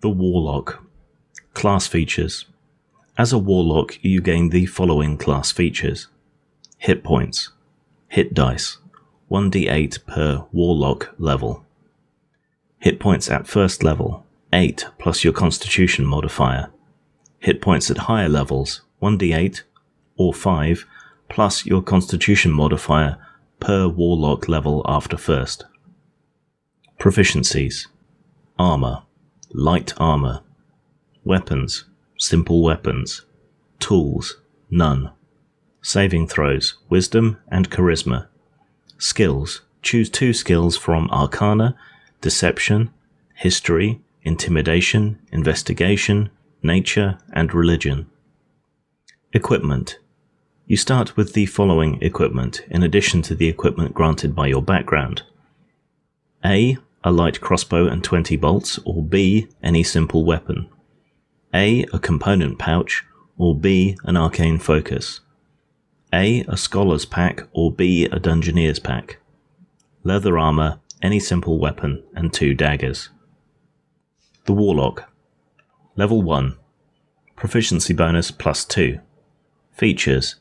The Warlock. Class features. As a Warlock, you gain the following class features. Hit points. Hit dice. 1d8 per Warlock level. Hit points at first level, 8 plus your Constitution modifier. Hit points at higher levels, 1d8 or 5 plus your Constitution modifier per Warlock level after first. Proficiencies. Armor. Light armor. Weapons. Simple weapons. Tools. None. Saving throws. Wisdom and Charisma. Skills. Choose 2 skills from Arcana, Deception, History, Intimidation, Investigation, Nature, and Religion. Equipment. You start with the following equipment, in addition to the equipment granted by your background. A light crossbow and 20 bolts, or B, any simple weapon. A component pouch, or B, an arcane focus. A scholar's pack, or B, a dungeoneer's pack. Leather armor, any simple weapon, and 2 daggers. The Warlock. Level 1. Proficiency bonus +2. Features.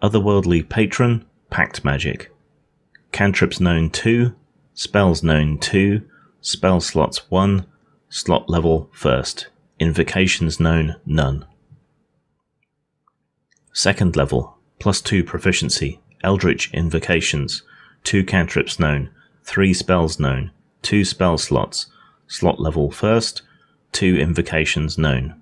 Otherworldly Patron, Pact Magic. Cantrips known 2, Spells known 2, Spell slots 1, Slot level 1st, Invocations known none. Second level, +2 proficiency, Eldritch Invocations, 2 cantrips known, 3 spells known, 2 spell slots, Slot level 1st, 2 invocations known.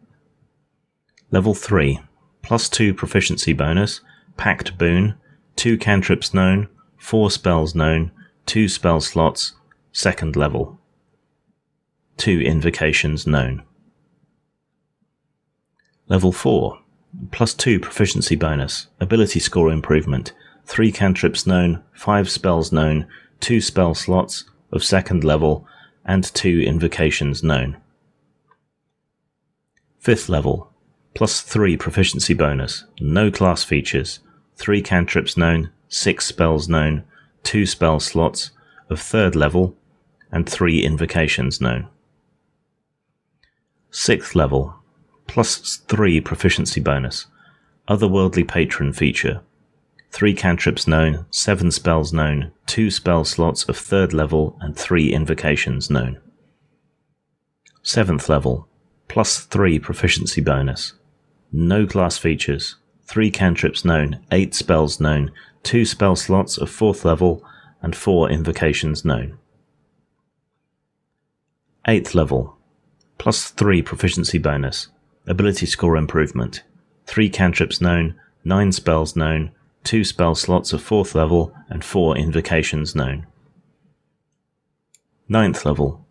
Level 3, +2 proficiency bonus, Pact Boon, 2 cantrips known, 4 spells known, 2 spell slots, second level. 2 invocations known. Level 4. +2 proficiency bonus, ability score improvement, 3 cantrips known, 5 spells known, 2 spell slots of second level, and 2 invocations known. 5th level. +3 proficiency bonus, no class features, 3 cantrips known, 6 spells known, 2 spell slots of 3rd level, and 3 invocations known. 6th level, +3 proficiency bonus, Otherworldly Patron feature, 3 cantrips known, 7 spells known, 2 spell slots of 3rd level, and 3 invocations known. 7th level, +3 proficiency bonus, no class features, 3 cantrips known, 8 spells known, 2 spell slots of 4th level, and 4 invocations known. 8th level, +3 proficiency bonus, ability score improvement, 3 cantrips known, 9 spells known, 2 spell slots of 4th level, and 4 invocations known. 9th level,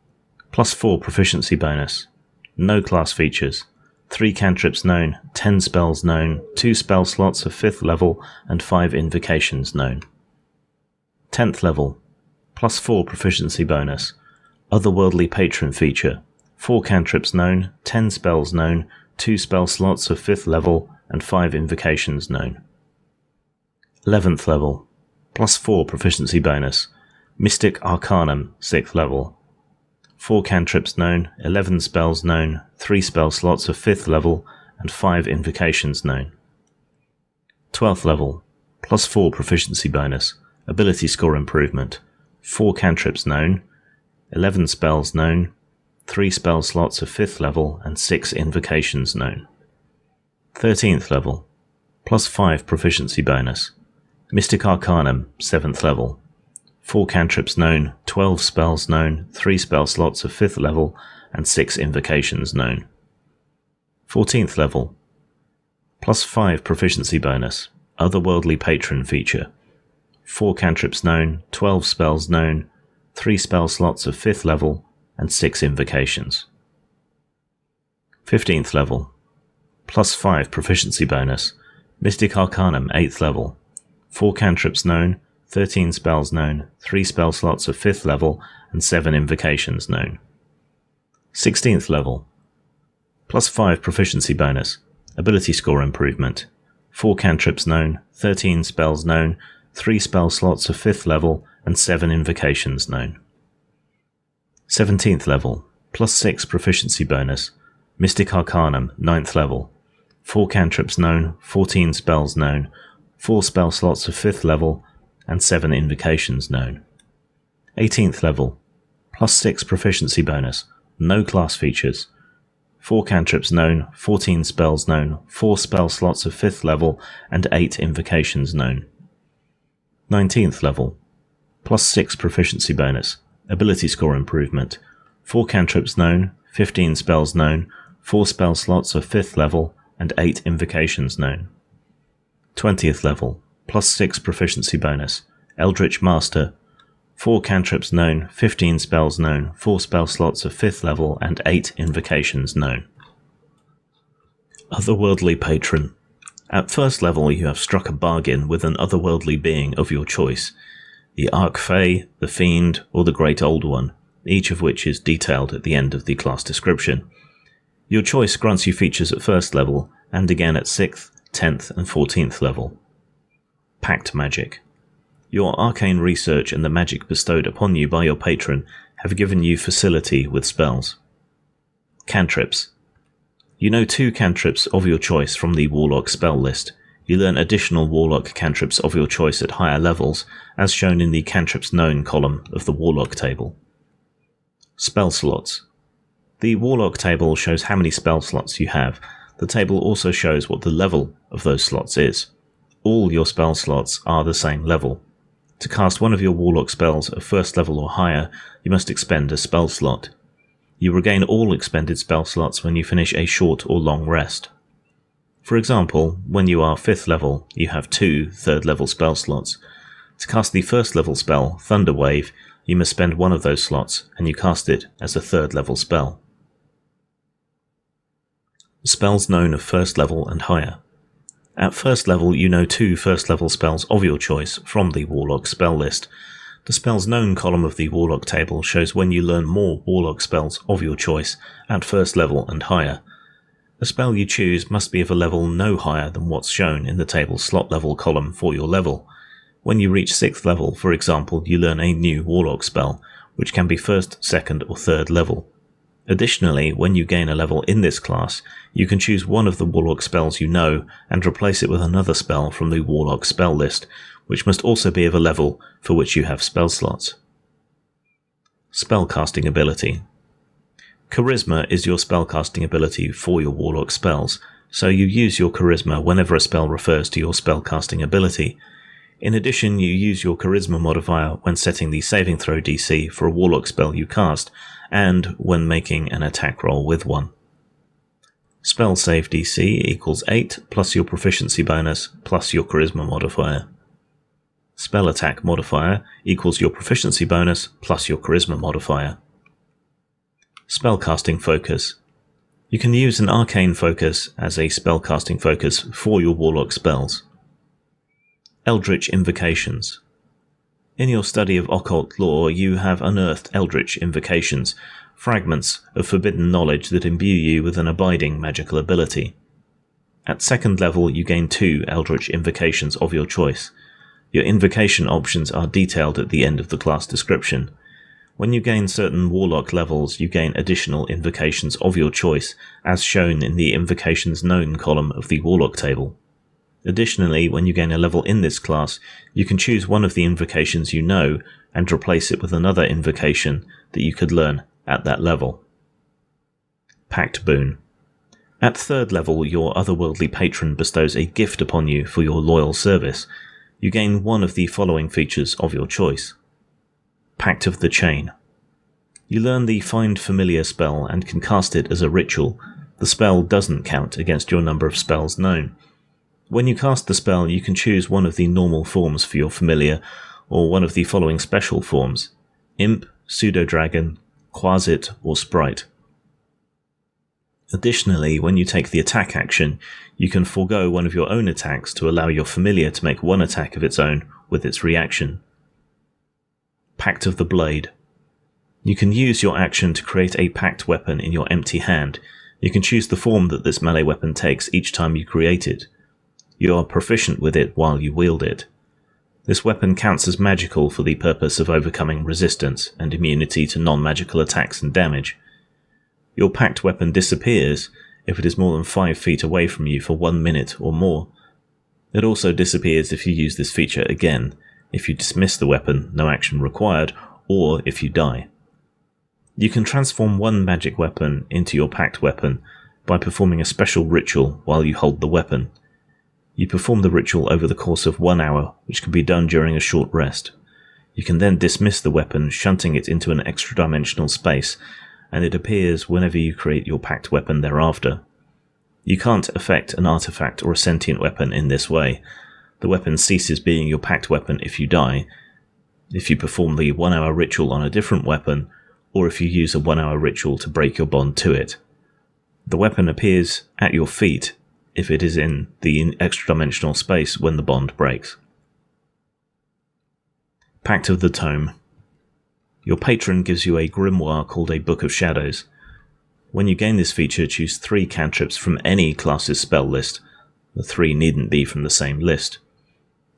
+4 proficiency bonus, no class features, 3 cantrips known, 10 spells known, 2 spell slots of 5th level, and 5 invocations known. 10th level, +4 proficiency bonus, Otherworldly Patron feature, 4 cantrips known, 10 spells known, 2 spell slots of 5th level, and 5 invocations known. 11th level, +4 proficiency bonus, Mystic Arcanum 6th level, 4 cantrips known, 11 spells known, 3 spell slots of 5th level, and 5 invocations known. 12th level, +4 proficiency bonus, ability score improvement, 4 cantrips known, 11 spells known, 3 spell slots of 5th level, and 6 invocations known. 13th level, +5 proficiency bonus, Mystic Arcanum 7th level, 4 cantrips known, 12 spells known, 3 spell slots of 5th level, and 6 invocations known. 14th level, +5 proficiency bonus, Otherworldly Patron feature, 4 cantrips known, 12 spells known, 3 spell slots of 5th level, and 6 invocations. 15th level, +5 proficiency bonus, Mystic Arcanum 8th level, 4 cantrips known, 13 spells known, 3 spell slots of 5th level, and 7 invocations known. 16th level, +5 proficiency bonus, ability score improvement, 4 cantrips known, 13 spells known, 3 spell slots of 5th level, and 7 invocations known. 17th level, +6 proficiency bonus, Mystic Arcanum, 9th level. 4 cantrips known, 14 spells known, 4 spell slots of 5th level, and 7 invocations known. 18th level, +6 proficiency bonus, no class features. 4 cantrips known, 14 spells known, 4 spell slots of 5th level, and 8 invocations known. 19th level, +6 proficiency bonus, ability score improvement, 4 cantrips known, 15 spells known, 4 spell slots of 5th level, and 8 invocations known. 20th level, +6 proficiency bonus, Eldritch Master, 4 cantrips known, 15 spells known, 4 spell slots of 5th level, and 8 invocations known. Otherworldly Patron. At 1st level you have struck a bargain with an otherworldly being of your choice, the Archfey, the Fiend, or the Great Old One, each of which is detailed at the end of the class description. Your choice grants you features at 1st level, and again at 6th, 10th, and 14th level. Pact Magic. Your arcane research and the magic bestowed upon you by your patron have given you facility with spells. Cantrips. You know 2 cantrips of your choice from the Warlock spell list. You learn additional Warlock cantrips of your choice at higher levels, as shown in the Cantrips Known column of the Warlock table. Spell slots. The Warlock table shows how many spell slots you have. The table also shows what the level of those slots is. All your spell slots are the same level. To cast one of your Warlock spells at 1st level or higher, you must expend a spell slot. You regain all expended spell slots when you finish a short or long rest. For example, when you are 5th level, you have 2 3rd level spell slots. To cast the 1st level spell, Thunder Wave, you must spend one of those slots, and you cast it as a 3rd level spell. Spells known of 1st level and higher. At 1st level you know 2 1st level spells of your choice from the Warlock spell list. The spells known column of the Warlock table shows when you learn more Warlock spells of your choice at 1st level and higher. The spell you choose must be of a level no higher than what's shown in the table's slot level column for your level. When you reach 6th level, for example, you learn a new Warlock spell, which can be 1st, 2nd, or 3rd level. Additionally, when you gain a level in this class, you can choose one of the Warlock spells you know and replace it with another spell from the Warlock spell list, which must also be of a level for which you have spell slots. Spellcasting ability. Charisma is your spellcasting ability for your Warlock spells, so you use your Charisma whenever a spell refers to your spellcasting ability. In addition, you use your Charisma modifier when setting the saving throw DC for a Warlock spell you cast, and when making an attack roll with one. Spell save DC equals 8 plus your proficiency bonus plus your Charisma modifier. Spell attack modifier equals your proficiency bonus plus your Charisma modifier. Spellcasting focus. You can use an arcane focus as a spellcasting focus for your Warlock spells. Eldritch invocations. In your study of occult lore, you have unearthed Eldritch invocations, fragments of forbidden knowledge that imbue you with an abiding magical ability. At 2nd level, you gain 2 Eldritch invocations of your choice. Your invocation options are detailed at the end of the class description. When you gain certain Warlock levels, you gain additional invocations of your choice, as shown in the Invocations Known column of the Warlock table. Additionally, when you gain a level in this class, you can choose one of the invocations you know and replace it with another invocation that you could learn at that level. Pact Boon. At 3rd level, your otherworldly patron bestows a gift upon you for your loyal service. You gain one of the following features of your choice. Pact of the Chain. You learn the Find Familiar spell and can cast it as a ritual. The spell doesn't count against your number of spells known. When you cast the spell, you can choose one of the normal forms for your familiar, or one of the following special forms: Imp, Pseudo-Dragon, Quasit, or Sprite. Additionally, when you take the attack action, you can forego one of your own attacks to allow your familiar to make one attack of its own with its reaction. Pact of the Blade. You can use your action to create a pact weapon in your empty hand. You can choose the form that this melee weapon takes each time you create it. You are proficient with it while you wield it. This weapon counts as magical for the purpose of overcoming resistance and immunity to non-magical attacks and damage. Your packed weapon disappears if it is more than 5 feet away from you for 1 minute or more. It also disappears if you use this feature again, if you dismiss the weapon, no action required, or if you die. You can transform one magic weapon into your packed weapon by performing a special ritual while you hold the weapon. You perform the ritual over the course of 1 hour, which can be done during a short rest. You can then dismiss the weapon, shunting it into an extra-dimensional space, and it appears whenever you create your packed weapon thereafter. You can't affect an artifact or a sentient weapon in this way. The weapon ceases being your packed weapon if you die, if you perform the 1 hour ritual on a different weapon, or if you use a 1 hour ritual to break your bond to it. The weapon appears at your feet if it is in the extra-dimensional space when the bond breaks. Pact of the Tome. Your patron gives you a grimoire called a Book of Shadows. When you gain this feature, choose 3 cantrips from any class's spell list. The 3 needn't be from the same list.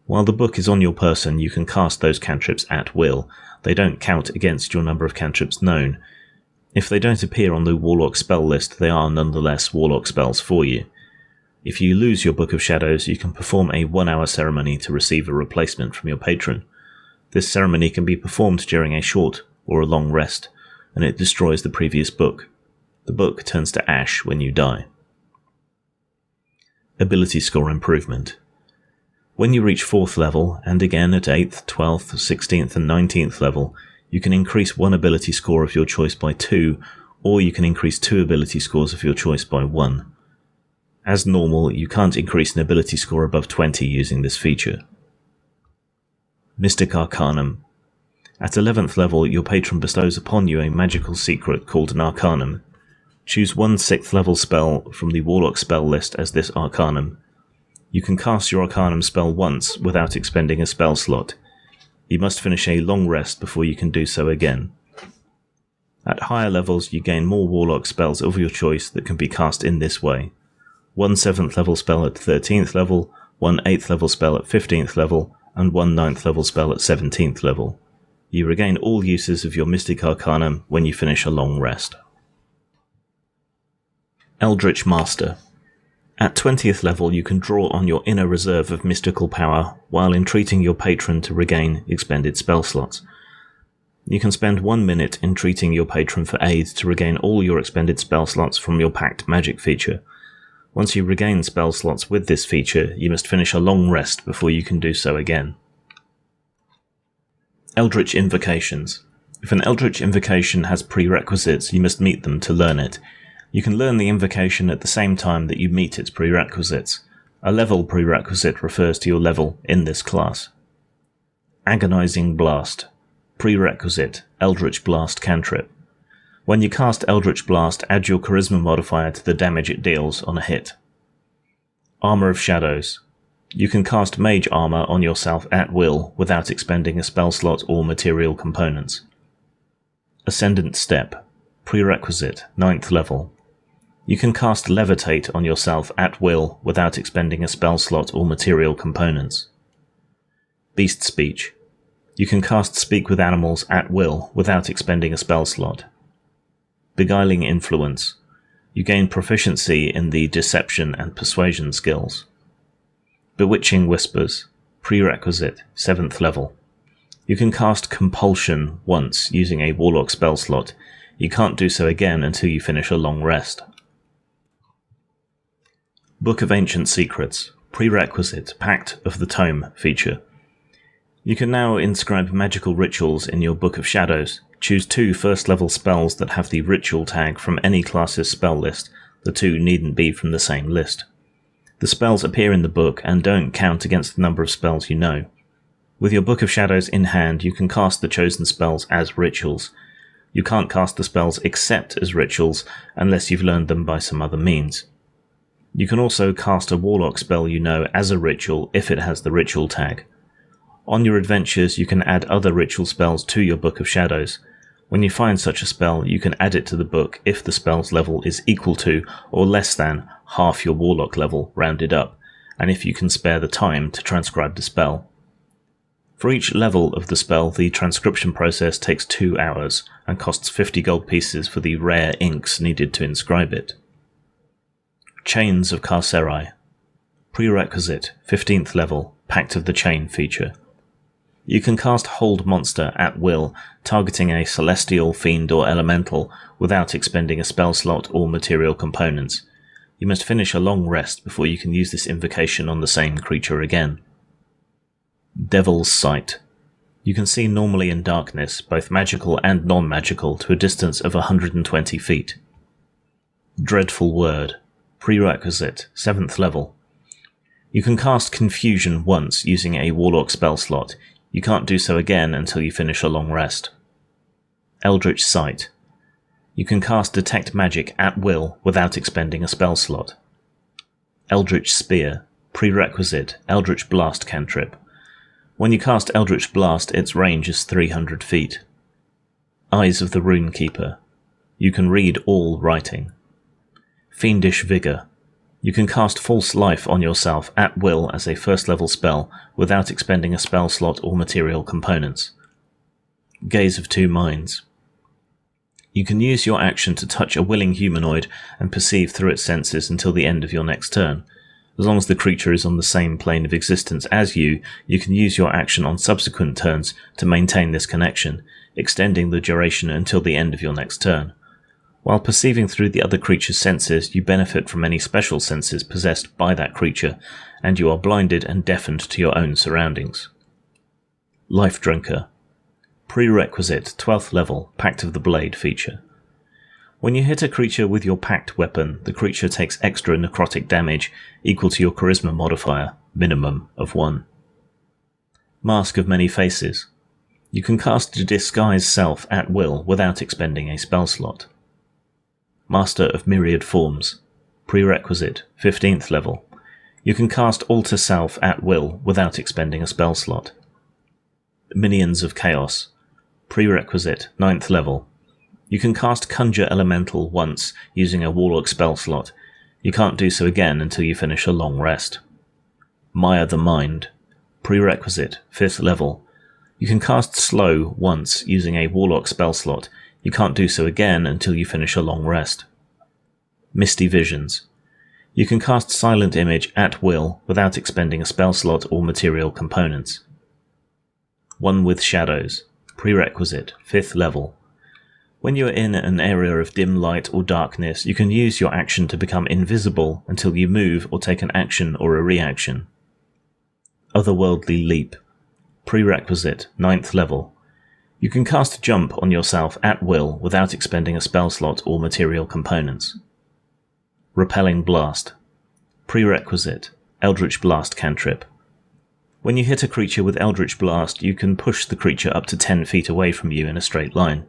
While the book is on your person, you can cast those cantrips at will. They don't count against your number of cantrips known. If they don't appear on the Warlock spell list, they are nonetheless Warlock spells for you. If you lose your Book of Shadows, you can perform a 1 hour ceremony to receive a replacement from your patron. This ceremony can be performed during a short or a long rest, and it destroys the previous book. The book turns to ash when you die. Ability score improvement. When you reach 4th level, and again at 8th, 12th, 16th and 19th level, you can increase one ability score of your choice by 2, or you can increase 2 ability scores of your choice by 1. As normal, you can't increase an ability score above 20 using this feature. Mystic Arcanum. At 11th level, your patron bestows upon you a magical secret called an Arcanum. Choose one 6th level spell from the Warlock spell list as this Arcanum. You can cast your Arcanum spell once without expending a spell slot. You must finish a long rest before you can do so again. At higher levels, you gain more Warlock spells of your choice that can be cast in this way. One 7th level spell at 13th level, one 8th level spell at 15th level, and one 9th level spell at 17th level. You regain all uses of your Mystic Arcanum when you finish a long rest. Eldritch Master. At 20th level, you can draw on your inner reserve of mystical power while entreating your patron to regain expended spell slots. You can spend 1 minute entreating your patron for aid to regain all your expended spell slots from your packed magic feature. Once you regain spell slots with this feature, you must finish a long rest before you can do so again. Eldritch Invocations. If an Eldritch Invocation has prerequisites, you must meet them to learn it. You can learn the invocation at the same time that you meet its prerequisites. A level prerequisite refers to your level in this class. Agonizing Blast. Prerequisite, Eldritch Blast cantrip. When you cast Eldritch Blast, add your Charisma modifier to the damage it deals on a hit. Armor of Shadows. You can cast Mage Armor on yourself at will without expending a spell slot or material components. Ascendant Step. Prerequisite, 9th level. You can cast Levitate on yourself at will without expending a spell slot or material components. Beast Speech. You can cast Speak with Animals at will without expending a spell slot. Beguiling Influence. You gain proficiency in the Deception and Persuasion skills. Bewitching Whispers. Prerequisite, 7th level. You can cast Compulsion once using a Warlock spell slot. You can't do so again until you finish a long rest. Book of Ancient Secrets. Prerequisite, Pact of the Tome feature. You can now inscribe magical rituals in your Book of Shadows. Choose 2 1st level spells that have the ritual tag from any class's spell list. The 2 needn't be from the same list. The spells appear in the book and don't count against the number of spells you know. With your Book of Shadows in hand, you can cast the chosen spells as rituals. You can't cast the spells except as rituals unless you've learned them by some other means. You can also cast a Warlock spell you know as a ritual if it has the ritual tag. On your adventures, you can add other ritual spells to your Book of Shadows. When you find such a spell, you can add it to the book if the spell's level is equal to or less than half your Warlock level rounded up, and if you can spare the time to transcribe the spell. For each level of the spell, the transcription process takes 2 hours and costs 50 gold pieces for the rare inks needed to inscribe it. Chains of Carceri. Prerequisite, 15th level, Pact of the Chain feature. You can cast Hold Monster at will, targeting a celestial, fiend or elemental without expending a spell slot or material components. You must finish a long rest before you can use this invocation on the same creature again. Devil's Sight. You can see normally in darkness, both magical and non-magical, to a distance of 120 feet. Dreadful Word. Prerequisite, 7th level. You can cast Confusion once using a Warlock spell slot. You can't do so again until you finish a long rest. Eldritch Sight. You can cast Detect Magic at will without expending a spell slot. Eldritch Spear. Prerequisite, Eldritch Blast cantrip. When you cast Eldritch Blast, its range is 300 feet. Eyes of the Runekeeper. You can read all writing. Fiendish Vigor. You can cast False Life on yourself at will as a 1st level spell without expending a spell slot or material components. Gaze of Two Minds. You can use your action to touch a willing humanoid and perceive through its senses until the end of your next turn. As long as the creature is on the same plane of existence as you, you can use your action on subsequent turns to maintain this connection, extending the duration until the end of your next turn. While perceiving through the other creature's senses, you benefit from any special senses possessed by that creature, and you are blinded and deafened to your own surroundings. Life Drinker. Prerequisite, 12th level, Pact of the Blade feature. When you hit a creature with your pact weapon, the creature takes extra necrotic damage equal to your charisma modifier, minimum of 1. Mask of Many Faces. You can cast Disguise Self at will without expending a spell slot. Master of Myriad Forms. Prerequisite, 15th level. You can cast Alter Self at will without expending a spell slot. Minions of Chaos. Prerequisite, 9th level. You can cast Conjure Elemental once using a Warlock spell slot. You can't do so again until you finish a long rest. Mire the Mind. Prerequisite, 5th level. You can cast Slow once using a Warlock spell slot. You can't do so again until you finish a long rest. Misty Visions. You can cast Silent Image at will without expending a spell slot or material components. One with Shadows. Prerequisite, 5th level. When you are in an area of dim light or darkness, you can use your action to become invisible until you move or take an action or a reaction. Otherworldly Leap. Prerequisite, 9th level. You can cast Jump on yourself at will without expending a spell slot or material components. Repelling Blast. Prerequisite, Eldritch Blast cantrip. When you hit a creature with Eldritch Blast, you can push the creature up to 10 feet away from you in a straight line.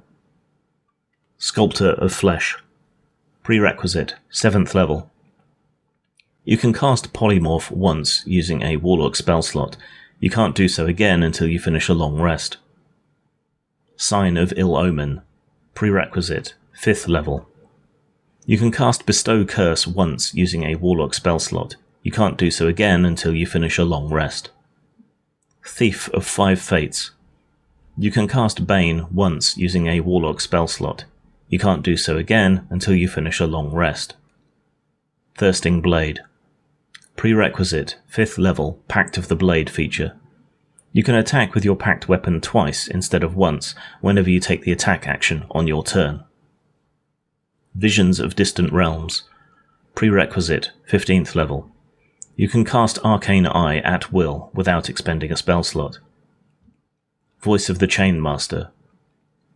Sculptor of Flesh. Prerequisite, 7th level. You can cast Polymorph once using a Warlock spell slot. You can't do so again until you finish a long rest. Sign of Ill Omen. Prerequisite, 5th level. You can cast Bestow Curse once using a Warlock spell slot. You can't do so again until you finish a long rest. Thief of Five Fates. You can cast Bane once using a Warlock spell slot. You can't do so again until you finish a long rest. Thirsting Blade. Prerequisite, 5th level, Pact of the Blade feature. You can attack with your pact weapon twice instead of once whenever you take the attack action on your turn. Visions of Distant Realms. Prerequisite, 15th level. You can cast Arcane Eye at will without expending a spell slot. Voice of the Chainmaster.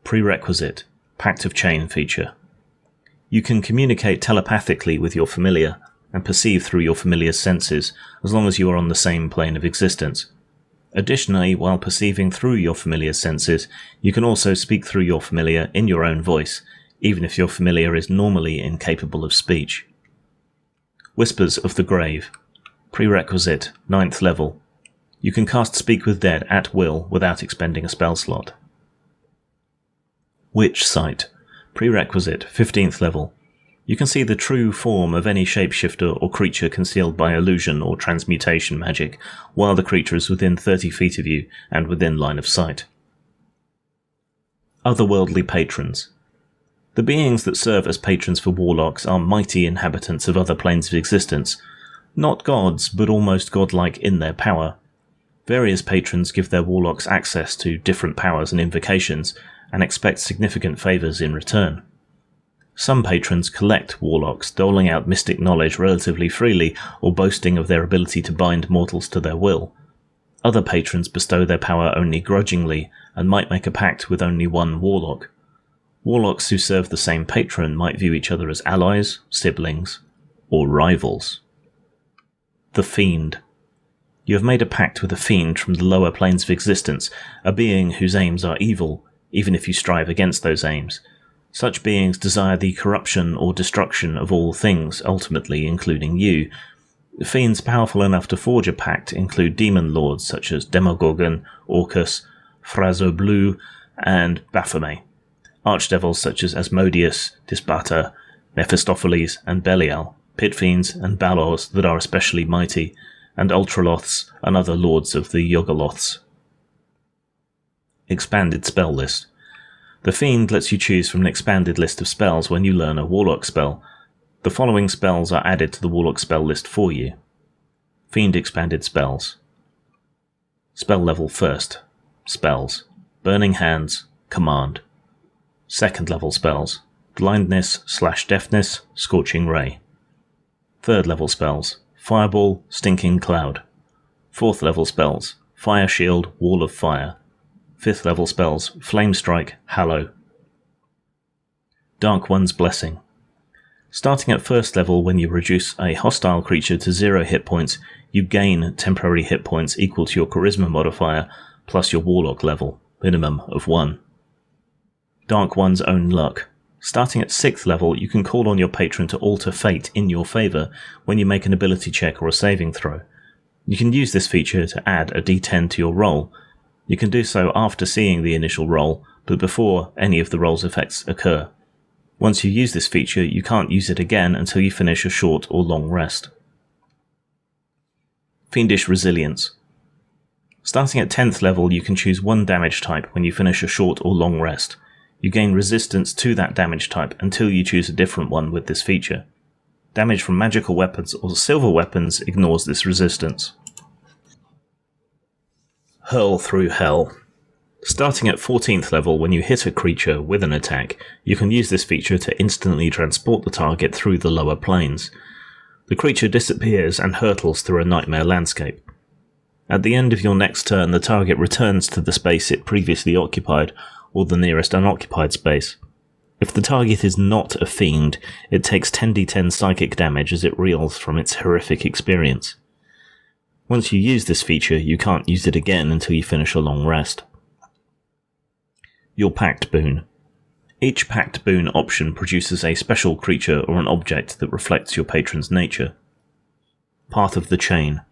Prerequisite, Pact of Chain feature. You can communicate telepathically with your familiar and perceive through your familiar's senses as long as you are on the same plane of existence. Additionally, while perceiving through your familiar's senses, you can also speak through your familiar in your own voice, even if your familiar is normally incapable of speech. Whispers of the Grave. Prerequisite, 9th level. You can cast Speak with Dead at will without expending a spell slot. Witch Sight. Prerequisite, 15th level. You can see the true form of any shapeshifter or creature concealed by illusion or transmutation magic, while the creature is within 30 feet of you and within line of sight. Otherworldly patrons. The beings that serve as patrons for warlocks are mighty inhabitants of other planes of existence. Not gods, but almost godlike in their power. Various patrons give their warlocks access to different powers and invocations, and expect significant favours in return. Some patrons collect warlocks, doling out mystic knowledge relatively freely or boasting of their ability to bind mortals to their will. Other patrons bestow their power only grudgingly and might make a pact with only one warlock. Warlocks who serve the same patron might view each other as allies, siblings, or rivals. The Fiend. You have made a pact with a fiend from the lower planes of existence, a being whose aims are evil, even if you strive against those aims. Such beings desire the corruption or destruction of all things, ultimately including you. Fiends powerful enough to forge a pact include demon lords such as Demogorgon, Orcus, Phrasoblu, and Baphomet. Archdevils such as Asmodeus, Disbata, Mephistopheles, and Belial, pit fiends and Balors that are especially mighty, and Ultraloths and other lords of the Yogoloths. Expanded spell list. The Fiend lets you choose from an expanded list of spells when you learn a Warlock spell. The following spells are added to the Warlock spell list for you. Fiend expanded spells. Spell level 1st. Spells. Burning Hands. Command. 2nd level spells. Blindness/deafness. Scorching Ray. 3rd level spells. Fireball. Stinking Cloud. 4th level spells. Fire Shield. Wall of Fire. 5th level spells, Flame Strike, Hallow. Dark One's Blessing. Starting at 1st level, when you reduce a hostile creature to 0 hit points, you gain temporary hit points equal to your Charisma modifier plus your Warlock level, minimum of 1. Dark One's Own Luck. Starting at 6th level, you can call on your patron to alter fate in your favour when you make an ability check or a saving throw. You can use this feature to add a d10 to your roll. You can do so after seeing the initial roll, but before any of the roll's effects occur. Once you use this feature, you can't use it again until you finish a short or long rest. Fiendish Resilience. Starting at 10th level, you can choose one damage type when you finish a short or long rest. You gain resistance to that damage type until you choose a different one with this feature. Damage from magical weapons or silver weapons ignores this resistance. Hurl Through Hell. Starting at 14th level, when you hit a creature with an attack, you can use this feature to instantly transport the target through the lower planes. The creature disappears and hurtles through a nightmare landscape. At the end of your next turn, the target returns to the space it previously occupied, or the nearest unoccupied space. If the target is not a fiend, it takes 10d10 psychic damage as it reels from its horrific experience. Once you use this feature, you can't use it again until you finish a long rest. Your Pact Boon. Each Pact Boon option produces a special creature or an object that reflects your patron's nature. Path of the Chain.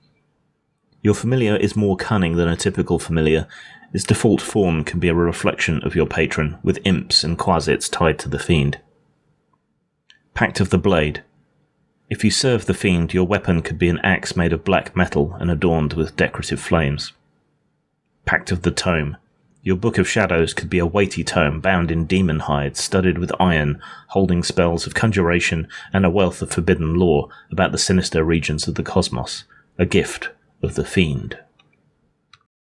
Your familiar is more cunning than a typical familiar. Its default form can be a reflection of your patron, with imps and quasits tied to the fiend. Pact of the Blade. If you serve the fiend, your weapon could be an axe made of black metal and adorned with decorative flames. Pact of the Tome. Your Book of Shadows could be a weighty tome bound in demon hide, studded with iron, holding spells of conjuration and a wealth of forbidden lore about the sinister regions of the cosmos, a gift of the fiend.